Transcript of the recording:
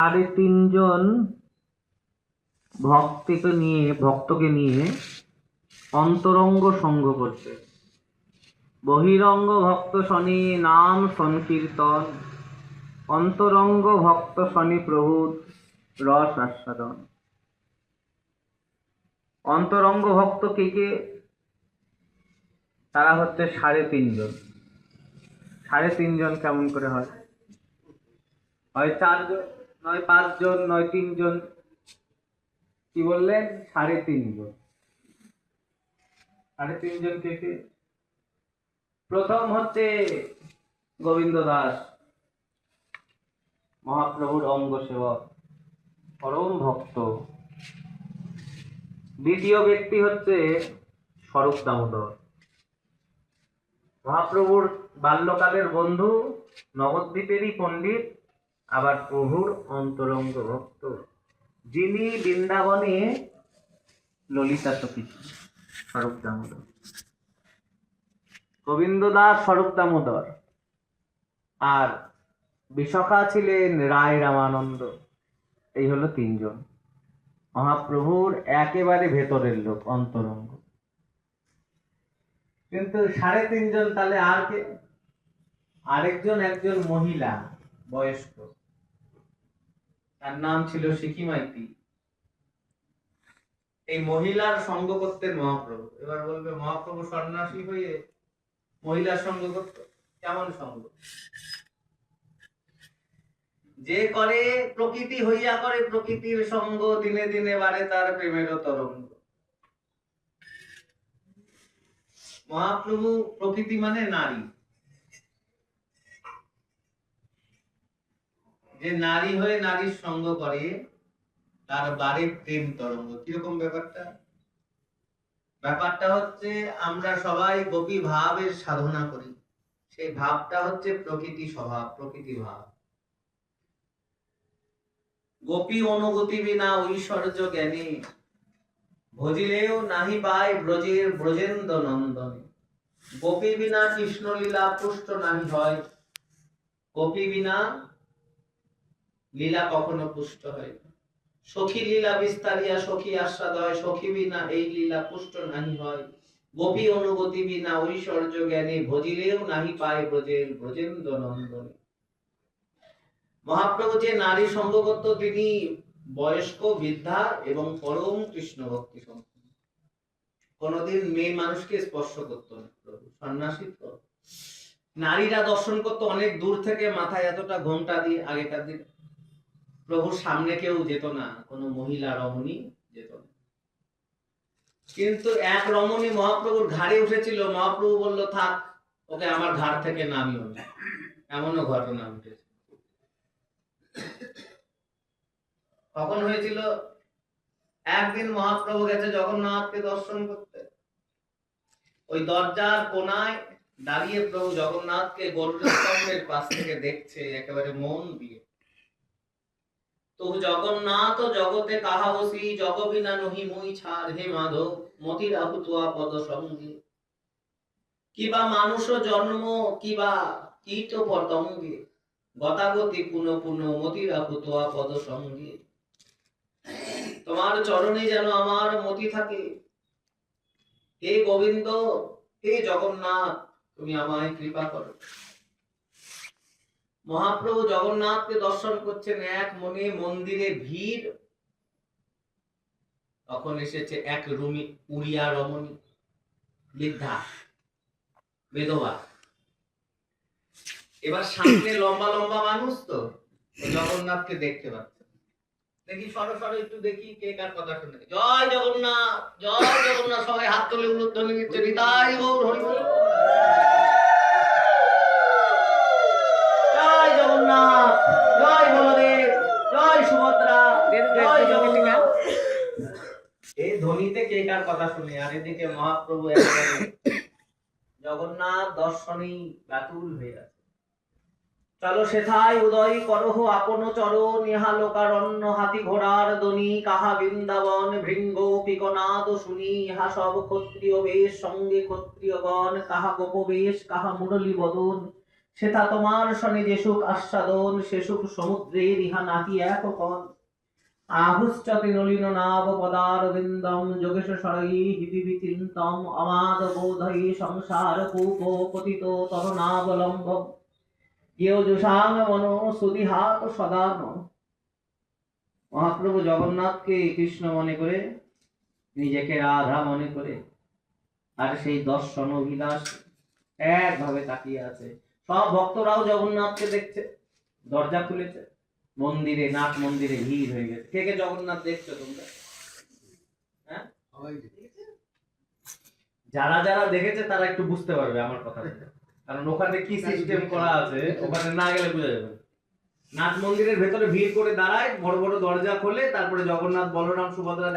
3.5 জন ভক্তকে নিয়ে অন্তরঙ্গ সঙ্গ করতে। বহিরঙ্গ ভক্ত শনি নাম সংকীর্তন, অন্তরঙ্গ ভক্ত শনি প্রভুর রস আস্বাদন। অন্তরঙ্গ ভক্ত কে? তারা হচ্ছে 3.5 জন। 3.5 জন কেমন করে হয়? হয় 4 জন, নয় 5 জন, নয় 3 জন। কি বললেন? 3.5 জন। 3.5 জন কে? প্রথম হচ্ছে গোবিন্দ দাস, মহাপ্রভুর অঙ্গ সেবক, পরম ভক্ত। দ্বিতীয় ব্যক্তি হচ্ছে স্বরূপ দামোদর, মহাপ্রভুর বাল্যকালের বন্ধু, নবদ্বীপেরই পণ্ডিত, আবার প্রভুর অন্তরঙ্গ ভক্ত, যিনি বৃন্দাবনে ললিতা সখী ছিলেন। স্বরূপ দামোদর, গোবিন্দ দাস, স্বরূপ দামোদর। আর বিশাখা ছিলেন রায় রামানন্দ। এই হলো 3 জন মহাপ্রভুর একেবারে ভেতরের লোক, অন্তরঙ্গ। কিন্তু 3.5 জন তাহলে আর কে? একজন মহিলা, বয়স্ক, তার নাম ছিল সিকি মাইতি। এই মহিলার সঙ্গ করতেন মহাপ্রভু। এবার বলবে, মহাপ্রভু সন্ন্যাসী হয়ে মহিলার সঙ্গ করত? কেমন সঙ্গ? যে করে প্রকৃতি হইয়া করে প্রকৃতির সঙ্গ, দিনে দিনে বাড়ে তার প্রেমের তরঙ্গ। মহাপ্রভু প্রকৃতি মানে নারী। যে নারী হয়ে নারীর সঙ্গ করে তার বাড়ে প্রেম তরঙ্গ। কিরকম ব্যাপারটা? ব্যাপারটা হচ্ছে আমরা সবাই গোপী ভাবের সাধনা করি। সেই ভাবটা হচ্ছে প্রকৃতি স্বভাব, প্রকৃতি ভাব। গোপী অনুগতি বিনা ঐশ্বর্য জ্ঞানী, ভজিলেও নাহি পায় ব্রজের ব্রজেন্দ্র নন্দনে। গোপী বিনা কৃষ্ণ লীলা পুষ্ট নাহি হয়, গোপী বিনা লীলা কখনো পুষ্ট হয় না। সখী লীলা বিস্তারিয়া সখী আস্বাদ হয়, সখী বিনা এই লীলা পুষ্ট নাহি হয়। গোপী অনুগতি বিনা ঐশ্বর্য জ্ঞানী, ভজিলেও নাহি পায় ব্রজের ব্রজেন্দ্র নন্দনে। মহাপ্রভু যে নারী সঙ্গ করত, তিনি বয়স্ক, বৃদ্ধা এবং পরম কৃষ্ণ ভক্তি সম্পন্ন। কোনদিন মেয়ে মানুষকে স্পর্শ করত না প্রভু, সন্ন্যাসী তো। নারীরা দর্শন করত অনেক দূর থেকে, মাথায় এতটা ঘোমটা দিয়ে। আগেকার দিন প্রভুর সামনে কেউ যেত না, কোন মহিলা রমণী যেত না। কিন্তু এক রমণী মহাপ্রভুর ঘাড়ে উঠেছিল, মহাপ্রভু বলল, থাক, ওকে আমার ঘাড় থেকে নামিও না। এমনও ঘটনা ঘটেছে। কখন হয়েছিল? একদিন মহাপ্রভু গেছে জগন্নাথকে দর্শন করতে। ওই দরজার কোনায় দাঁড়িয়ে প্রভু জগন্নাথকে গরুড়স্তম্ভের পাশ থেকে দেখছে একেবারে মন দিয়ে। তো জগন্নাথ জগতে কাহা বসি, জগ বিনা নহি মুই ছাড়, হে মাধব মতির আহুতুয়া পদ সঙ্গে। কিবা মানুষ জন্ম, কিবা কীট পতঙ্গে, গতাগতি পুনঃ পুনঃ মতির আহুতুয়া পদ সঙ্গে। তোমার চরণে যেন আমার মতি থাকে, হে গোবিন্দ, হে জগন্নাথ, তুমি আমায় কৃপা করো। মহাপ্রভু জগন্নাথকে দর্শন করছেন, এক মনে মন্দিরে ভিড়। তখন এসেছে এক উড়িয়া রমণী, বৃদ্ধা, বেধবা। এবার সামনে লম্বা লম্বা মানুষ, তো জগন্নাথকে দেখতে পাচ্ছে। দেখি সরো সরো একটু দেখি কে কার কথা শুনে। জয় জগন্নাথ, জয় জগন্নাথ, সবাই হাত তুলে উলুধ্বনি দিচ্ছে, নিতাই গৌর হরি বল। জয় জগন্নাথ, জয় বলদেব, জয় সুভদ্রা, জয় জগন্নাথ। এই ধ্বনিতে কে কার কথা শুনে। আর এদিকে মহাপ্রভু একেবারে জগন্নাথ দর্শনে ব্যাকুল হয়ে আছে। চলো সেথায় উদয় করহ আপন চরণ, ইহা লোকারণ্য হাতি ঘোড়ার দনি, কাহা বৃন্দাবন ভৃঙ্গ পিকনাদ শুনি, ইহা সব ক্ষত্রিয় বেশ সঙ্গে ক্ষত্রিয়গণ, কাহা গোপ বেশ, কাহা মুরলী বদন, সেটা তোমার শনি যে সুখ আস্বাদন, সে সুখ সমুদ্রের ইহা নাকি এক কণ। আহুশ্চতি নলিন নাব পদারবিন্দম, যোগেশ সরয়ী হিবিবি চিন্তম, অমাদ বোধয়ী সংসার কূপ পতিত তরুণাবলম্বম, কেউ জুষাং মনো সুদিহাত সদান। মহাপ্রভু জগন্নাথকে কৃষ্ণ মনে করে, নিজেকে রাধা মনে করে, আর সেই দর্শন অভিলাষ একভাবে তাকিয়ে আছে। সব ভক্তরাও জগন্নাথকে দেখছে, দরজা খুলেছে, মন্দিরে, নাট মন্দিরে ভিড় হয়ে গেছে। কে কে জগন্নাথ দেখছো তোমরা? হ্যাঁ, যারা যারা দেখেছে তারা একটু বুঝতে পারবে আমার কথা, কারণ ওখানে কি সিস্টেম করা আছে ওখানে না গেলে বোঝা যাবে। নাট মন্দিরের ভেতরে ভিড় করে দাঁড়ায়, বড় বড় দরজা খোলে, তারপরে জগন্নাথ, বলরাম, সুভদ্রা